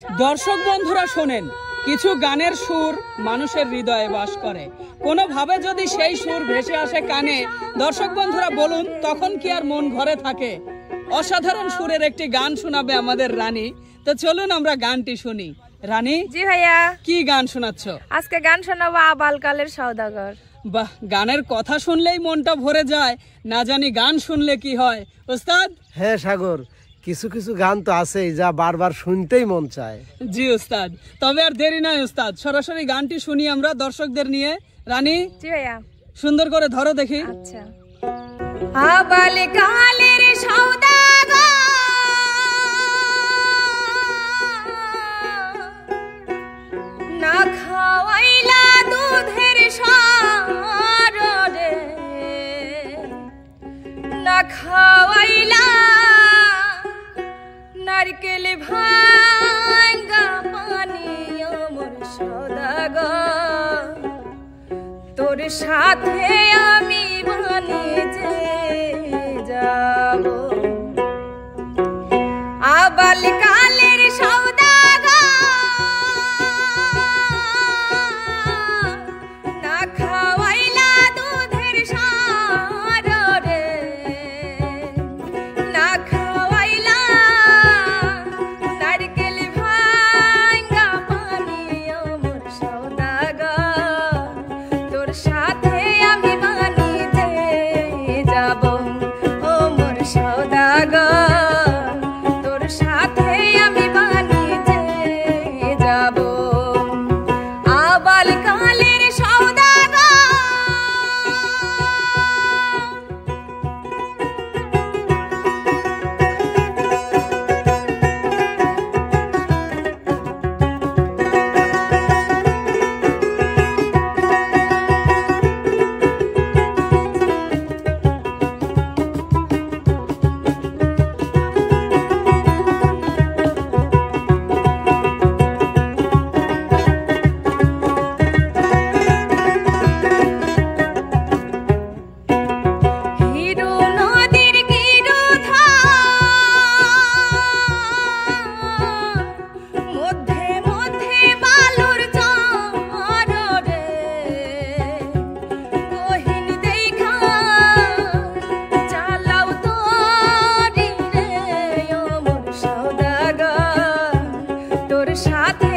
দর্শক বন্ধুরা শোনেন, কিছু গানের সুর মানুষের হৃদয়ে বাস করে। কোনোভাবে যদি সেই সুর ভেসে আসে কানে, দর্শক বন্ধুরা বলুন তখন কি আর মন ঘরে থাকে? অসাধারণ সুরের একটি গান শোনাবে আমাদের রানী। তো চলুন আমরা গানটি শুনি। রানী। জি ভাইয়া। কি গান শোনাচ্ছ? আজকে গান শোনাবো আবালকালের সওদাগর। বাহ, গানের কথা শুনলেই মনটা ভরে যায়, না জানি গান শুনলে কি হয়। ওস্তাদ। হ্যাঁ সাগর, কিছু কিছু গান তো আছেই যা বারবার শুনতেই মন চায়। জি ওস্তাদ, তবে আর দেরি নয় ওস্তাদ, সরাসরি গানটি শুনি আমরা দর্শকদের নিয়ে। রানী। জি ভাইয়া। সুন্দর করে ধরো দেখি। আচ্ছা। আবালকালের সওদাগর না খাওয়াইলা দুধের সর রে, না খাওয়াইলা নারকেল ভাঙ্গা পানি আমার সওদাগর, তোর সাথে আমি বাণিজ্যে যাব। আবালকালের সওদাগর না খাওয়াইলা দুধের সর রে, না খাওয়াইলা নারকেল ভাঙ্গা পানি আমার সওদাগর, তোর সাথে আমি বাণিজ্যে যাব। ও মোর সওদাগর, তোর সাথে আমি বাণিজ্যে যাব। আবালকালের সওদাগর হিরো নদীর গিরুধার মধ্যে মধ্যে বালুর চর রে, গহীন দেখা চালাও তরি রে, ও মোর সওদাগর, তোর সাথে